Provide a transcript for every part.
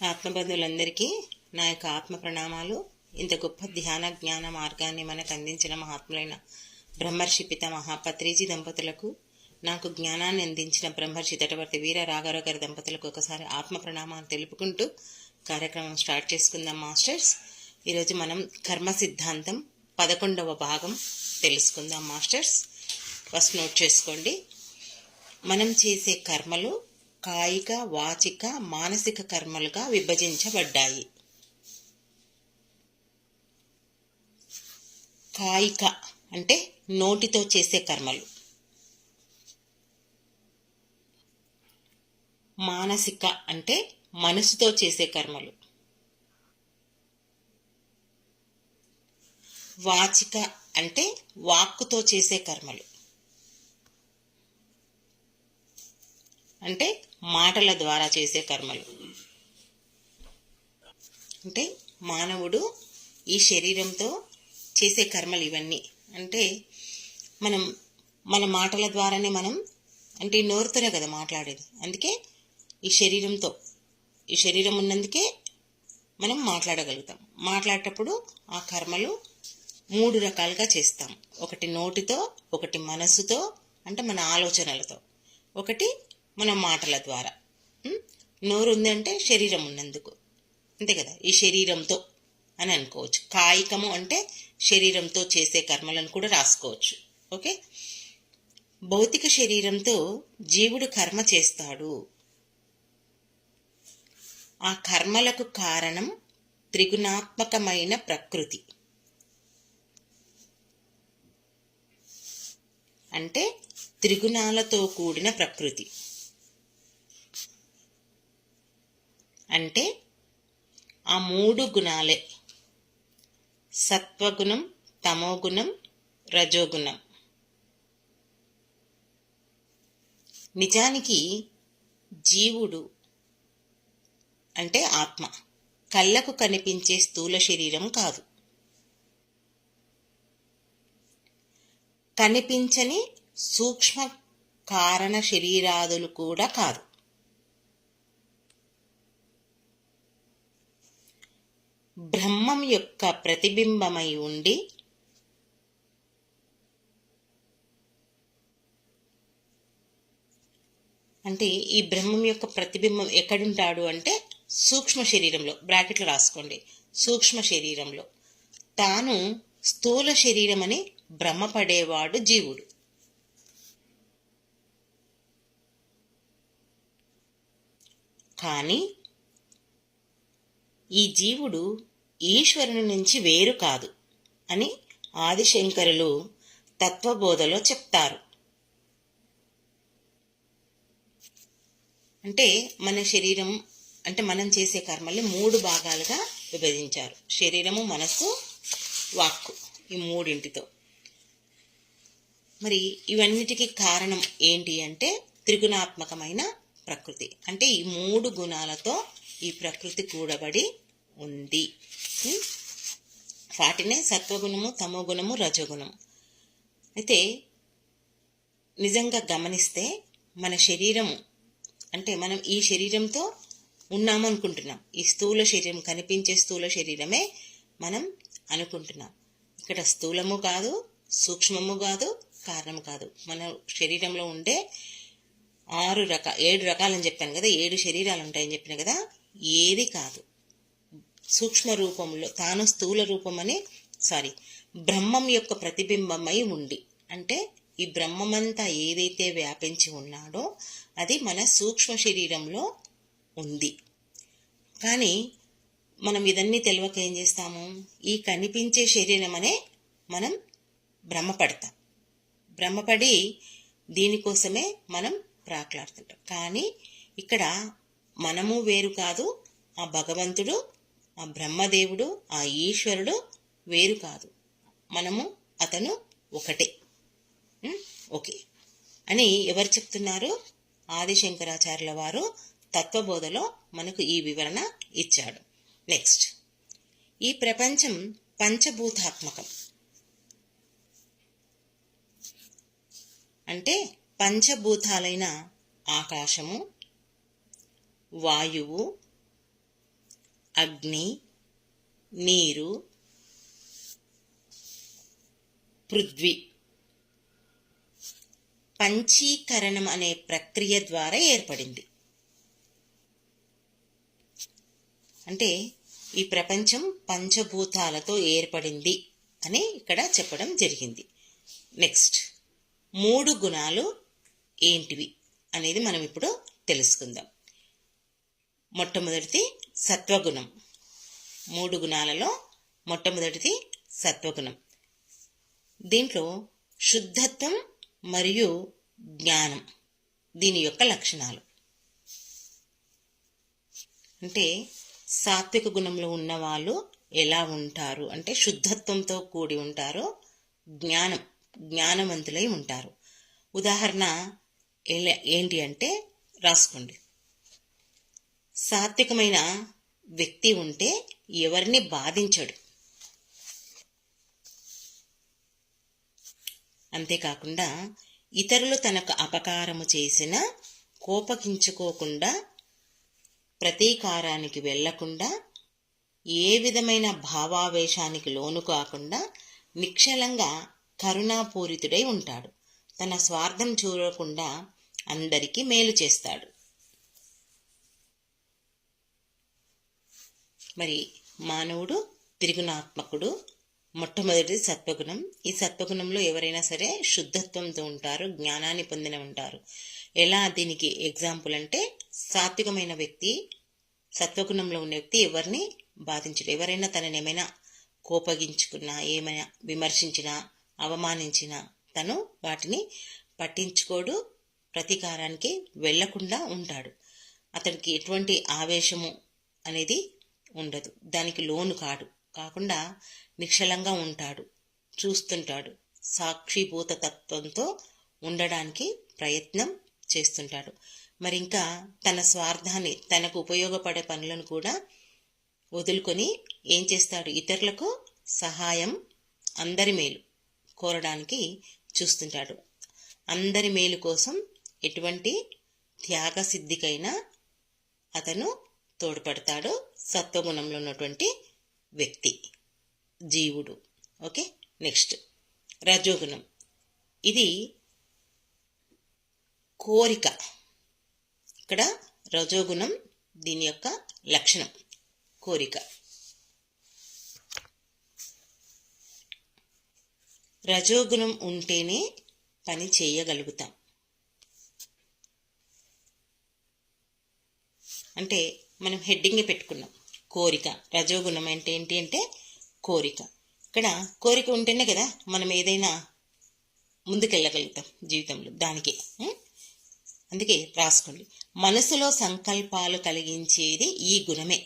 ఆత్మబంధువులందరికీ నా యొక్క ఆత్మ ప్రణామాలు. ఇంత గొప్ప ధ్యాన జ్ఞాన మార్గాన్ని మనకు అందించిన మహాత్ములైన బ్రహ్మర్షి పితామహ పత్రిజీ దంపతులకు, నాకు జ్ఞానాన్ని అందించిన బ్రహ్మర్షి తటవర్తి వీర రాఘారావు గారి దంపతులకు ఒకసారి ఆత్మ ప్రణామాలు తెలుపుకుంటూ కార్యక్రమం స్టార్ట్ చేసుకుందాం మాస్టర్స్. ఈరోజు మనం కర్మ సిద్ధాంతం 11వ భాగం తెలుసుకుందాం మాస్టర్స్. ఫస్ట్ నోట్ చేసుకోండి. మనం చేసే కర్మలు కాయిక, వాచిక, మానసిక కర్మలుగా విభజించబడ్డాయి. కాయిక అంటే నోటితో చేసే కర్మలు, మానసిక అంటే మనసుతో చేసే కర్మలు, వాచిక అంటే వాక్కుతో చేసే కర్మలు, అంటే మాటల ద్వారా చేసే కర్మలు. అంటే మానవుడు ఈ శరీరంతో చేసే కర్మలు ఇవన్నీ. అంటే మన మాటల ద్వారానే మనం, అంటే ఈ నోరుతోనే కదా మాట్లాడేది. అందుకే ఈ శరీరం ఉన్నందుకే మనం మాట్లాడగలుగుతాం. మాట్లాడేటప్పుడు ఆ కర్మలు 3 రకాలుగా చేస్తాం. ఒకటి నోటితో, ఒకటి మనసుతో అంటే మన ఆలోచనలతో, ఒకటి మన మాటల ద్వారా. నోరు ఉందంటే శరీరం ఉన్నందుకు, అంతే కదా, ఈ శరీరంతో అని అనుకోవచ్చు. కాయికము అంటే శరీరంతో చేసే కర్మలను కూడా రాసుకోవచ్చు. ఓకే, భౌతిక శరీరంతో జీవుడు కర్మ చేస్తాడు. ఆ కర్మలకు కారణం త్రిగుణాత్మకమైన ప్రకృతి. అంటే త్రిగుణాలతో కూడిన ప్రకృతి. అంటే ఆ 3 గుణాలే: సత్వగుణం, తమోగుణం, రజోగుణం. నిజానికి జీవుడు అంటే ఆత్మ కళ్ళకు కనిపించే స్థూల శరీరం కాదు, కనిపించని సూక్ష్మ కారణ శరీరాదులు కూడా కాదు. బ్రహ్మం యొక్క ప్రతిబింబమై ఉండి అంటే ఈ బ్రహ్మం యొక్క ప్రతిబింబం ఎక్కడుంటాడు అంటే సూక్ష్మ శరీరంలో, బ్రాకెట్లో రాసుకోండి, సూక్ష్మ శరీరంలో. తాను స్థూల శరీరం అని భ్రమపడేవాడు జీవుడు. కానీ ఈ జీవుడు ఈశ్వరుని నుంచి వేరు కాదు అని ఆదిశంకరులు తత్వబోధలో చెప్తారు. అంటే మన శరీరం అంటే మనం చేసే కర్మల్ని 3 భాగాలుగా విభజించారు. శరీరము, మనస్సు, వాక్కు, ఈ 3టితో. మరి ఇవన్నిటికీ కారణం ఏంటి అంటే త్రిగుణాత్మకమైన ప్రకృతి. అంటే ఈ 3 గుణాలతో ఈ ప్రకృతి కూడబడి ఉంది. వాటినే సత్వగుణము, తమోగుణము, రజోగుణము. అయితే నిజంగా గమనిస్తే మన శరీరము అంటే మనం ఈ శరీరంతో ఉన్నాము అనుకుంటున్నాం. ఈ స్థూల శరీరం, కనిపించే స్థూల శరీరమే మనం అనుకుంటున్నాం. ఇక్కడ స్థూలము కాదు, సూక్ష్మము కాదు, కారణము కాదు. మన శరీరంలో ఉండే 7 రకాలని చెప్పాను కదా, 7 శరీరాలు ఉంటాయని చెప్పిన కదా, ఏది కాదు. సూక్ష్మ రూపంలో తాను స్థూల రూపమని బ్రహ్మం యొక్క ప్రతిబింబమై ఉండి, అంటే ఈ బ్రహ్మమంతా ఏదైతే వ్యాపించి ఉన్నాడో అది మన సూక్ష్మ శరీరంలో ఉంది. కానీ మనం ఇదన్నీ తెలియక ఏం చేస్తాము, ఈ కనిపించే శరీరం అనే మనం భ్రమపడి దీనికోసమే మనం ప్రాకులాడుతుంటాం. కానీ ఇక్కడ మనము వేరు కాదు, ఆ భగవంతుడు, ఆ బ్రహ్మదేవుడు, ఆ ఈశ్వరుడు వేరు కాదు. అతను ఒకటే. ఓకే అని ఎవరు చెప్తున్నారు? ఆదిశంకరాచార్యుల వారు తత్వబోధలో మనకు ఈ వివరణ ఇచ్చాడు. నెక్స్ట్, ఈ ప్రపంచం పంచభూతాత్మకం. అంటే పంచభూతాలైన ఆకాశము, వాయువు, అగ్ని, నీరు, పృథ్వీ పంచీకరణం అనే ప్రక్రియ ద్వారా ఏర్పడింది. అంటే ఈ ప్రపంచం పంచభూతాలతో ఏర్పడింది అని ఇక్కడ చెప్పడం జరిగింది. నెక్స్ట్ 3 గుణాలు ఏంటివి అనేది మనం ఇప్పుడు తెలుసుకుందాం. మొట్టమొదటిది సత్వగుణం. 3 గుణాలలో మొట్టమొదటిది సత్వగుణం. దీంట్లో శుద్ధత్వం మరియు జ్ఞానం దీని యొక్క లక్షణాలు. అంటే సాత్విక గుణంలో ఉన్న వాళ్ళు ఎలా ఉంటారు అంటే శుద్ధత్వంతో కూడి ఉంటారు, జ్ఞానవంతులై ఉంటారు. ఉదాహరణ ఏంటి అంటే రాసుకోండి. సాత్వికమైన వ్యక్తి ఉంటే ఎవరిని బాధించడు. అంతేకాకుండా ఇతరులు తనకు అపకారము చేసినా కోపగించుకోకుండా, ప్రతీకారానికి వెళ్లకుండా, ఏ విధమైన భావావేశానికి లోను కాకుండా నిశ్చలంగా కరుణాపూరితుడై ఉంటాడు. తన స్వార్థం చూడకుండా అందరికీ మేలు చేస్తాడు. మరి మానవుడు త్రిగుణాత్మకుడు. మొట్టమొదటిది సత్వగుణం. ఈ సత్వగుణంలో ఎవరైనా సరే శుద్ధత్వంతో ఉంటారు, జ్ఞానాన్ని పొందిన ఉంటారు. ఎలా దీనికి ఎగ్జాంపుల్ అంటే సాత్వికమైన వ్యక్తి, సత్వగుణంలో ఉన్న వ్యక్తి ఎవరిని బాధించడు. ఎవరైనా తనని ఏమైనా కోపగించుకున్నా, ఏమైనా విమర్శించినా, అవమానించినా తను వాటిని పట్టించుకోడు, ప్రతీకారానికి వెళ్లకుండా ఉంటాడు. అతనికి ఎటువంటి ఆవేశము అనేది ఉండదు, దానికి లోను కాకుండా నిశ్చలంగా ఉంటాడు, చూస్తుంటాడు, సాక్షిభూత తత్వంతో ఉండడానికి ప్రయత్నం చేస్తుంటాడు. మరి ఇంకా తన స్వార్థాన్ని, తనకు ఉపయోగపడే పనులను కూడా వదులుకొని ఏం చేస్తాడు, ఇతరులకు సహాయం, అందరి మేలు కోరడానికి చూస్తుంటాడు. అందరి మేలు కోసం ఎటువంటి త్యాగసిద్ధికైనా అతను తోడ్పడతాడు. సత్వగుణంలో ఉన్నటువంటి వ్యక్తి, జీవుడు. ఓకే, నెక్స్ట్ రజోగుణం. ఇది కోరిక. ఇక్కడ రజోగుణం దీని యొక్క లక్షణం కోరిక. రజోగుణం ఉంటేనే పని చేయగలుగుతాం. అంటే మనం హెడ్డింగ్ పెట్టుకున్నాం కోరిక. రజోగుణం అంటే ఏంటి అంటే కోరిక. ఇక్కడ కోరిక ఉంటేనే కదా మనం ఏదైనా ముందుకెళ్ళగలుగుతాం జీవితంలో. దానికి అందుకే రాసుకోండి, మనసులో సంకల్పాలు కలిగించేది ఈ గుణమే.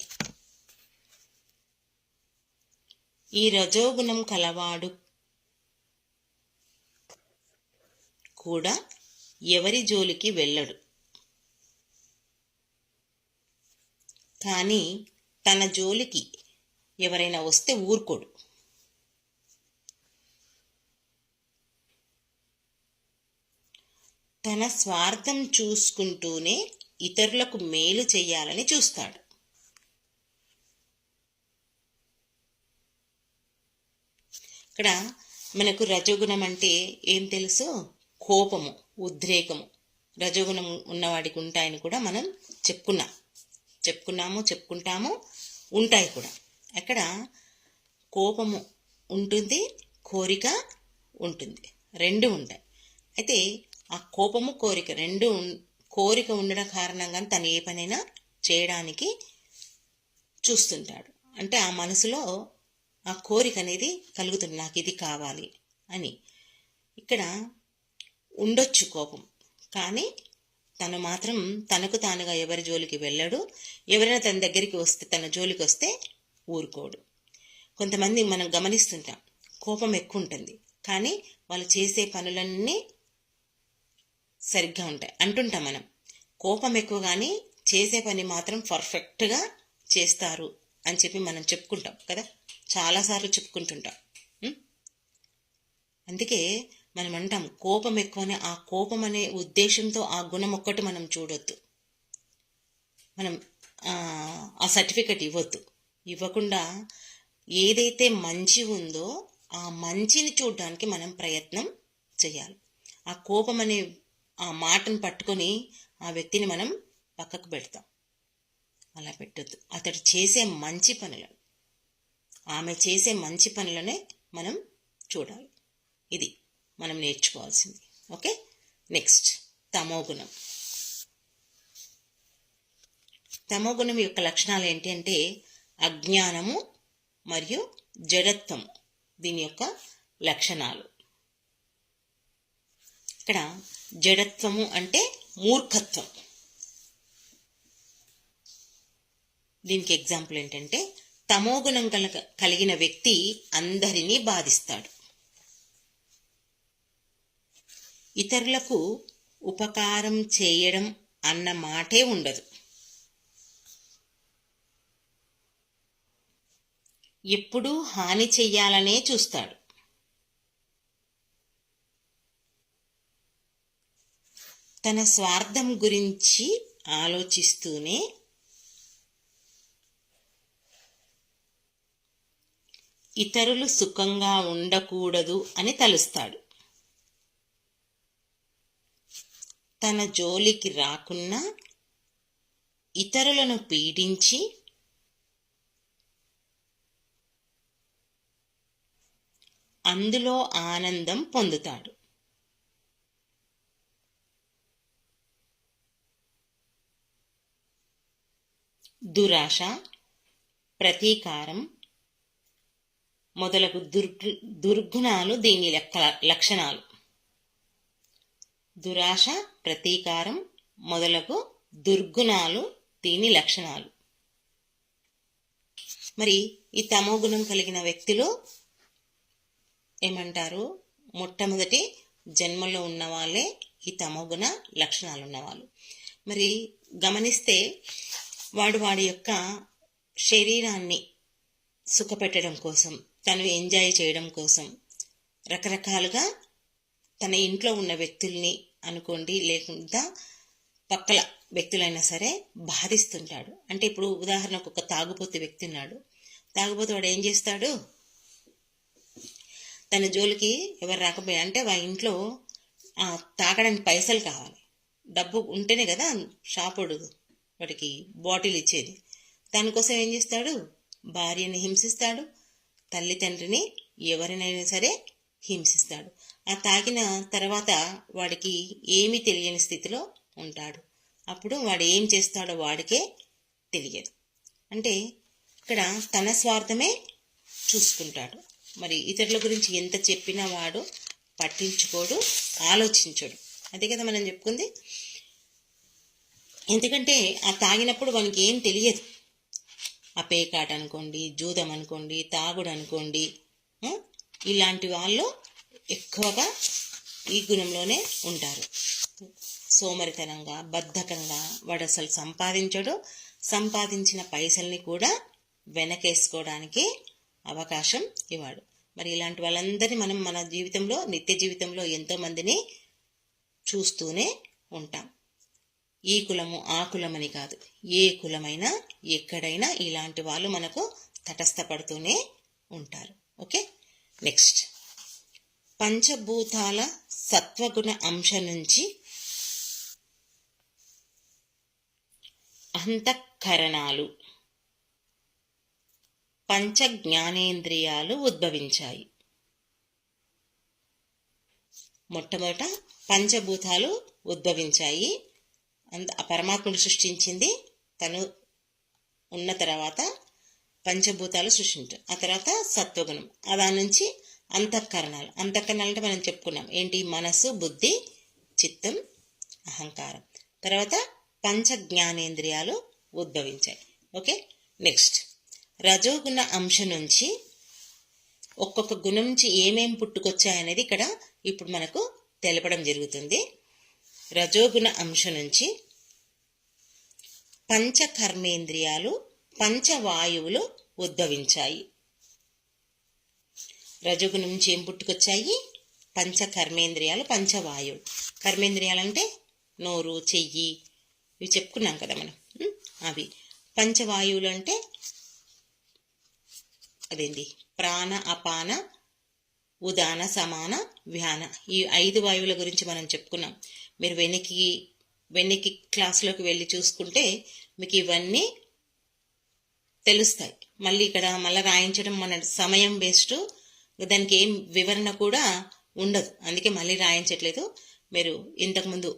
ఈ రజోగుణం కలవాడు కూడా ఎవరి జోలికి వెళ్ళడు, కానీ తన జోలికి ఎవరైనా వస్తే ఊరుకోడు. తన స్వార్థం చూసుకుంటూనే ఇతరులకు మేలు చెయ్యాలని చూస్తాడు. ఇక్కడ మనకు రజోగుణం అంటే ఏం తెలుసు? కోపము, ఉద్రేకము. రజోగుణం ఉన్నవాడికి ఉంటాయని కూడా మనం చెప్పుకుంటాము, ఉంటాయి కూడా. అక్కడ కోపము ఉంటుంది, కోరిక ఉంటుంది, రెండు ఉంటాయి. అయితే ఆ కోపము, కోరిక రెండు, కోరిక ఉండడం కారణంగా తను ఏ పనైనా చేయడానికి చూస్తుంటాడు. అంటే ఆ మనసులో ఆ కోరిక అనేది కలుగుతుంది, నాకు ఇది కావాలి అని. ఇక్కడ ఉండొచ్చు కోపం, కానీ తను మాత్రం తనకు తానుగా ఎవరి జోలికి వెళ్ళడు. ఎవరైనా తన దగ్గరికి వస్తే, తన జోలికి వస్తే ఊరుకోడు. కొంతమంది మనం గమనిస్తుంటాం, కోపం ఎక్కువ ఉంటుంది కానీ వాళ్ళు చేసే పనులన్నీ సరిగ్గా ఉంటాయి అంటుంటాం మనం. కోపం ఎక్కువ కానీ చేసే పని మాత్రం పర్ఫెక్ట్గా చేస్తారు అని చెప్పి మనం చెప్పుకుంటాం కదా, చాలాసార్లు చెప్పుకుంటుంటాం. అందుకే మనం అంటాం కోపం ఎక్కువనే. ఆ కోపం అనే ఉద్దేశంతో ఆ గుణం ఒక్కటి మనం చూడొద్దు, మనం ఆ సర్టిఫికెట్ ఇవ్వద్దు. ఇవ్వకుండా ఏదైతే మంచి ఉందో ఆ మంచిని చూడడానికి మనం ప్రయత్నం చేయాలి. ఆ కోపం అనే ఆ మాటను పట్టుకొని ఆ వ్యక్తిని మనం పక్కకు పెడతాం. అలా పెట్టొద్దు. అతడు చేసే మంచి పనులను, ఆమె చేసే మంచి పనులనే మనం చూడాలి. ఇది మనం నేర్చుకోవాల్సింది. ఓకే, నెక్స్ట్ తమోగుణం. తమోగుణం యొక్క లక్షణాలు ఏంటి అంటే అజ్ఞానము మరియు జడత్వము దీని యొక్క లక్షణాలు. ఇక్కడ జడత్వము అంటే మూర్ఖత్వం. దీనికి ఎగ్జాంపుల్ ఏంటంటే తమోగుణం కలిగిన వ్యక్తి అందరినీ బాధిస్తాడు. ఇతరులకు ఉపకారం చేయడం అన్న మాటే ఉండదు. ఎప్పుడూ హాని చెయ్యాలనే చూస్తాడు. తన స్వార్థం గురించి ఆలోచిస్తూనే ఇతరులు సుఖంగా ఉండకూడదు అని తలుస్తాడు. తన జోలికి రాకున్నా ఇతరులను పీడించి అందులో ఆనందం పొందుతాడు. దురాశ, ప్రతీకారం మొదలగు దుర్గుణాలు దీని లక్షణాలు. దురాశ, ప్రతీకారం మొదలగు దుర్గుణాలు దీని లక్షణాలు. మరి ఈ తమోగుణం కలిగిన వ్యక్తులు ఏమంటారు? మొట్టమొదటి జన్మలో ఉన్న వాళ్ళే ఈ తమోగుణ లక్షణాలు ఉన్నవాళ్ళు. మరి గమనిస్తే వాడి యొక్క శరీరాన్ని సుఖపెట్టడం కోసం, తను ఎంజాయ్ చేయడం కోసం రకరకాలుగా తన ఇంట్లో ఉన్న వ్యక్తుల్ని అనుకోండి, లేకుండా పక్కల వ్యక్తులైనా సరే బాధిస్తుంటాడు. అంటే ఇప్పుడు ఉదాహరణకు ఒక తాగుబోతు వ్యక్తి ఉన్నాడు. తాగుబోతు వాడు ఏం చేస్తాడు? తన జోలికి ఎవరు రాకపోయా అంటే వాళ్ళ ఇంట్లో తాగడానికి పైసలు కావాలి, డబ్బు ఉంటేనే కదా షాపుడు వాడికి బాటిల్ ఇచ్చేది. దానికోసం ఏం చేస్తాడు? భార్యని హింసిస్తాడు, తల్లిదండ్రిని ఎవరినైనా సరే హింసిస్తాడు. ఆ తాగిన తర్వాత వాడికి ఏమీ తెలియని స్థితిలో ఉంటాడు. అప్పుడు వాడు ఏం చేస్తాడో వాడికే తెలియదు. అంటే ఇక్కడ తన స్వార్థమే చూసుకుంటాడు. మరి ఇతరుల గురించి ఎంత చెప్పినా వాడు పట్టించుకోడు, ఆలోచించడు. అదే కదా మనం చెప్పుకుంది. ఎందుకంటే ఆ తాగినప్పుడు వానికి ఏం తెలియదు. ఆ పేకాట అనుకోండి, జూదం అనుకోండి, తాగుడు అనుకోండి, ఇలాంటి వాళ్ళు ఎక్కువగా ఈ గుణంలోనే ఉంటారు. సోమరితనంగా, బద్ధకంగా వాడు అసలు సంపాదించడు. సంపాదించిన పైసల్ని కూడా వెనకేసుకోవడానికి అవకాశం ఇవ్వడు. మరి ఇలాంటి వాళ్ళందరినీ మనం మన జీవితంలో, నిత్య జీవితంలో ఎంతో మందిని చూస్తూనే ఉంటాం. ఈ కులము ఆ కులమని కాదు, ఏ కులమైనా ఎక్కడైనా ఇలాంటి వాళ్ళు మనకు తటస్థపడుతూనే ఉంటారు. ఓకే, నెక్స్ట్ పంచభూతాల సత్వగుణ అంశం నుంచి అంతఃకరణాలు, పంచ జ్ఞానేంద్రియాలు ఉద్భవించాయి. మొట్టమొదట పంచభూతాలు ఉద్భవించాయి. పరమాత్ముడు సృష్టించింది, తను ఉన్న తర్వాత పంచభూతాలు సృష్టించారు. ఆ తర్వాత సత్వగుణం, దాని నుంచి అంతఃకరణాలు. అంతఃకరణాలు అంటే మనం చెప్పుకున్నాం ఏంటి? మనసు, బుద్ధి, చిత్తం, అహంకారం. తర్వాత పంచ జ్ఞానేంద్రియాలు ఉద్భవించాయి. ఓకే, నెక్స్ట్ రజోగుణ అంశం నుంచి ఒక్కొక్క గుణం నుంచి ఏమేం పుట్టుకొచ్చాయనేది ఇక్కడ ఇప్పుడు మనకు తెలపడం జరుగుతుంది. రజోగుణ అంశం నుంచి పంచకర్మేంద్రియాలు, పంచవాయువులు ఉద్భవించాయి. రజోగుణం నుంచి ఏం పుట్టుకొచ్చాయి? పంచకర్మేంద్రియాలు, పంచవాయువులు. కర్మేంద్రియాలు అంటే నోరు, చెయ్యి, ఇవి చెప్పుకున్నాం కదా మనం, అవి. పంచవాయువులు అంటే అదేంటి ప్రాణ అపాన ఉదాన సమాన వ్యాన ఈ 5 వాయువుల గురించి మనం చెప్పుకున్నాం. మీరు వెనక్కి క్లాసులోకి వెళ్ళి చూసుకుంటే మీకు ఇవన్నీ తెలుస్తాయి. మళ్ళీ ఇక్కడ మళ్ళీ రాయించడం మన సమయం వేస్ట్, దానికి ఏం వివరణ కూడా ఉండదు, అందుకే మళ్ళీ రాయించట్లేదు. మీరు ఇంతకుముందు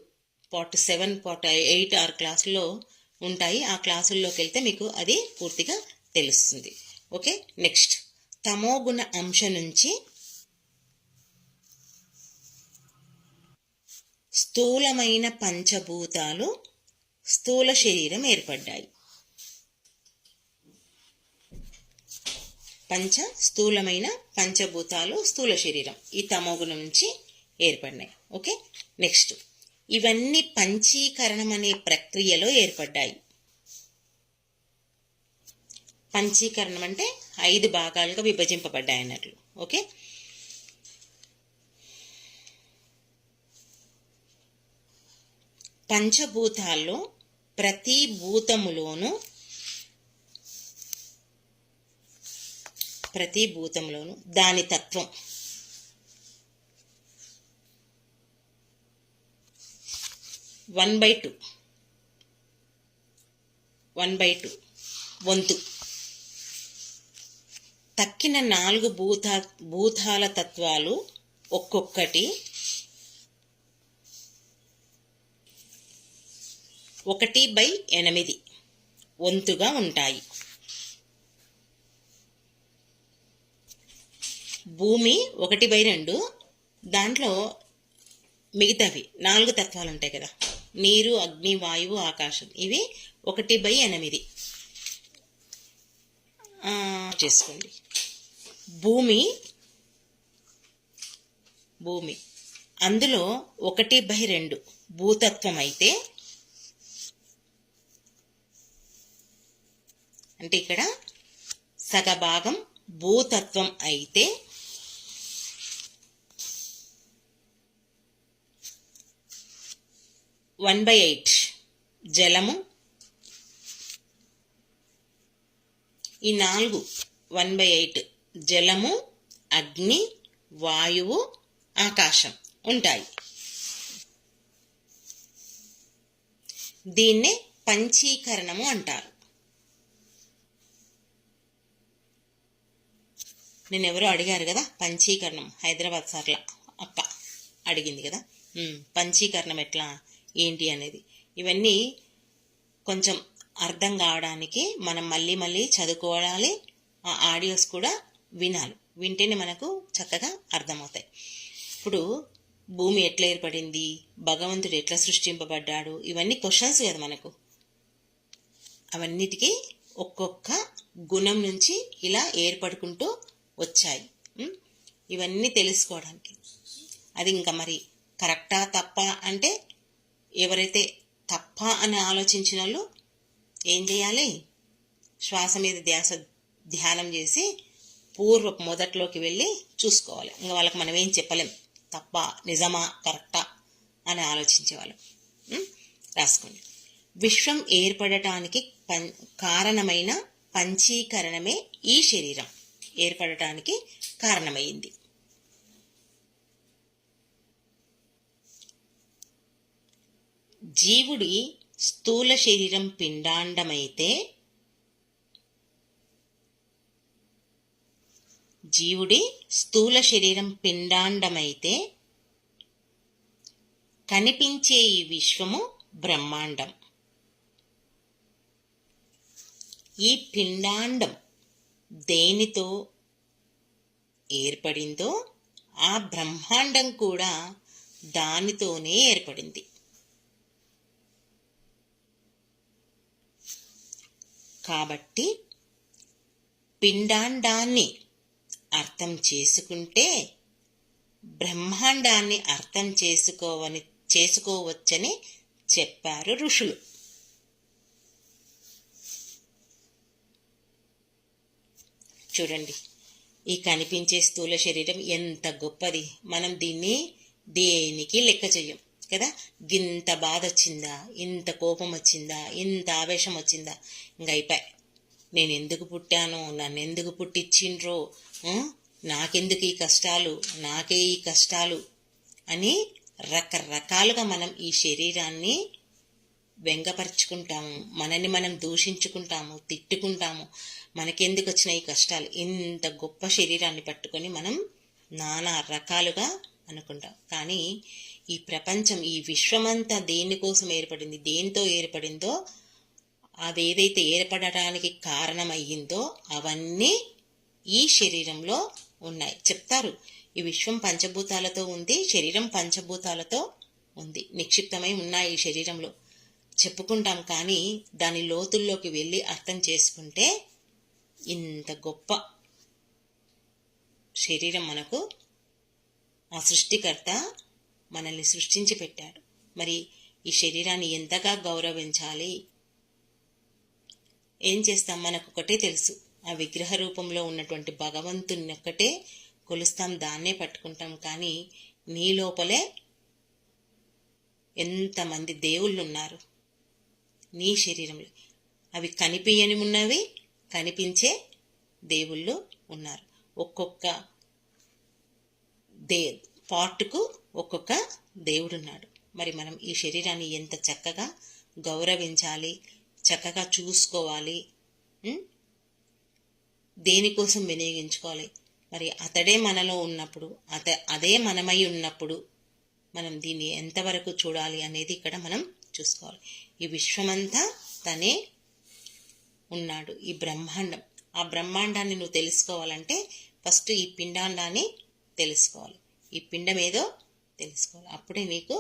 పార్ట్ 7 పార్ట్ 8 6 క్లాసుల్లో ఉంటాయి, ఆ క్లాసుల్లోకి వెళ్తే మీకు అది పూర్తిగా తెలుస్తుంది. ఓకే, నెక్స్ట్ తమోగుణ అంశం నుంచి స్థూలమైన పంచభూతాలు స్థూల శరీరం ఏర్పడ్డాయి. స్థూలమైన పంచభూతాలు స్థూల శరీరం ఈ తమోగుణం నుంచి ఏర్పడినాయి. ఓకే, నెక్స్ట్ ఇవన్నీ పంచీకరణం అనే ప్రక్రియలో ఏర్పడ్డాయి. పంచీకరణం అంటే 5 భాగాలుగా విభజింపబడ్డాయి అన్నట్లు. ఓకే, పంచభూతాల్లో ప్రతి భూతములోనూ దాని తత్వం వన్ బై టూ వంతు తక్కిన 4 భూతాల తత్వాలు ఒక్కొక్కటి 1/8 వంతుగా ఉంటాయి. భూమి 1/2, దాంట్లో మిగతావి 4 తత్వాలు ఉంటాయి కదా, నీరు, అగ్ని, వాయువు, ఆకాశం, ఇవి 1/8 చేసుకోండి. భూమి అందులో 1/2 భూతత్వం అయితే, అంటే ఇక్కడ సగభాగం భూతత్వం అయితే 1/8 జలము, ఈ 4 1/8 జలము, అగ్ని, వాయువు, ఆకాశం ఉంటాయి. దీన్నే పంచీకరణము అంటారు. నేను ఎవరో అడిగారు కదా పంచీకరణం, హైదరాబాద్ సార్ల అక్క అడిగింది కదా, పంచీకరణం ఎట్లా ఏంటి అనేది. ఇవన్నీ కొంచెం అర్థం కావడానికి మనం మళ్ళీ చదువుకోవాలి, ఆ ఆడియోస్ కూడా వినాలి, వింటేనే మనకు చక్కగా అర్థమవుతాయి. ఇప్పుడు భూమి ఎట్లా ఏర్పడింది, భగవంతుడు ఎట్లా సృష్టింపబడ్డాడు, ఇవన్నీ క్వశ్చన్స్ కదా మనకు. అవన్నిటికీ ఒక్కొక్క గుణం నుంచి ఇలా ఏర్పడుకుంటూ వచ్చాయి. ఇవన్నీ తెలుసుకోవడానికి అది ఇంకా మరి కరెక్టా తప్ప అంటే, ఎవరైతే తప్ప అని ఆలోచించిన వాళ్ళు ఏం చేయాలి, శ్వాస మీద ధ్యానం చేసి మొదట్లోకి వెళ్ళి చూసుకోవాలి. ఇంకా వాళ్ళకి మనం ఏం చెప్పలేం, తప్ప నిజమా కరెక్టా అని ఆలోచించేవాళ్ళు. రాసుకోండి. విశ్వం ఏర్పడటానికి కారణమైన పంచీకరణమే ఈ శరీరం ఏర్పడటానికి కారణమైంది. జీవుడి స్థూల శరీరం పిండాండమైతే కనిపించే ఈ విశ్వము బ్రహ్మాండం. ఈ పిండాండం దేనితో ఏర్పడిందో ఆ బ్రహ్మాండం కూడా దానితోనే ఏర్పడింది. కాబట్టి పిండాండాన్ని అర్థం చేసుకుంటే బ్రహ్మాండాన్ని అర్థం చేసుకోవచ్చని చెప్పారు ఋషులు. చూడండి, ఈ కనిపించే స్థూల శరీరం ఎంత గొప్పది. మనం దీన్ని దేనికి లెక్క చెయ్యం కదా. ఇంత బాధ వచ్చిందా, ఇంత కోపం వచ్చిందా, ఇంత ఆవేశం వచ్చిందా, ఇంకా అయిపోయి నేను ఎందుకు పుట్టానో, నన్ను ఎందుకు పుట్టించిండ్రో, నాకెందుకు ఈ కష్టాలు, నాకే ఈ కష్టాలు అని రకరకాలుగా మనం ఈ శరీరాన్ని వ్యంగపరుచుకుంటాము, మనని మనం దూషించుకుంటాము, తిట్టుకుంటాము. మనకెందుకు వచ్చిన ఈ కష్టాలు? ఇంత గొప్ప శరీరాన్ని పట్టుకొని మనం నానా రకాలుగా అనుకుంటాం. కానీ ఈ ప్రపంచం, ఈ విశ్వమంతా దేనికోసం ఏర్పడింది, దేంతో ఏర్పడిందో, అదేదైతే ఏర్పడటానికి కారణమయ్యిందో అవన్నీ ఈ శరీరంలో ఉన్నాయి. చెప్తారు, ఈ విశ్వం పంచభూతాలతో ఉంది, శరీరం పంచభూతాలతో ఉంది, నిక్షిప్తమై ఉన్నాయి ఈ శరీరంలో చెప్పుకుంటాం. కానీ దాని లోతుల్లోకి వెళ్ళి అర్థం చేసుకుంటే ఇంత గొప్ప శరీరం మనకు ఆ సృష్టికర్త మనల్ని సృష్టించి పెట్టాడు. మరి ఈ శరీరాన్ని ఎంతగా గౌరవించాలి? ఏం చేస్తాం? మనకొకటే తెలుసు, ఆ విగ్రహ రూపంలో ఉన్నటువంటి భగవంతుని ఒక్కటే కొలుస్తాం, దాన్నే పట్టుకుంటాం. కానీ నీ లోపలే ఎంతమంది దేవుళ్ళు ఉన్నారు నీ శరీరంలో. అవి కనిపించని ఉన్నవి, కనిపించే దేవుళ్ళు ఉన్నారు. ఒక్కొక్క పార్ట్కు ఒక్కొక్క దేవుడున్నాడు. మరి మనం ఈ శరీరాన్ని ఎంత చక్కగా గౌరవించాలి, చక్కగా చూసుకోవాలి, దేనికోసం వినియోగించుకోవాలి. మరి అతడే మనలో ఉన్నప్పుడు, అదే మనమై ఉన్నప్పుడు మనం దీన్ని ఎంతవరకు చూడాలి అనేది ఇక్కడ మనం చూసుకోవాలి. ఈ విశ్వమంతా తనే ఉన్నాడు, ఈ బ్రహ్మాండం. ఆ బ్రహ్మాండాన్ని నువ్వు తెలుసుకోవాలంటే ఫస్ట్ ఈ పిండాండాన్ని తెలుసుకోవాలి, ఈ పిండం ఏదో తెలుసుకోవాలి. అప్పుడే నీకు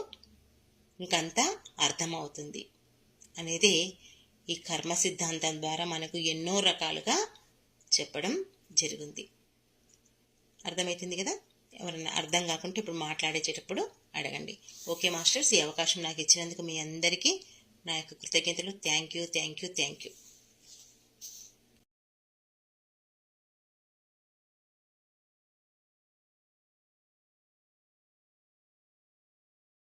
ఇంకంతా అర్థమవుతుంది అనేది ఈ కర్మ సిద్ధాంతం ద్వారా మనకు ఎన్నో రకాలుగా చెప్పడం జరిగింది. అర్థమవుతుంది కదా? ఎవరైనా అర్థం కాకుంటే ఇప్పుడు మాట్లాడేటప్పుడు అడగండి. ఓకే మాస్టర్స్, ఈ అవకాశం నాకు ఇచ్చినందుకు మీ అందరికీ నా యొక్క కృతజ్ఞతలు. Thank you.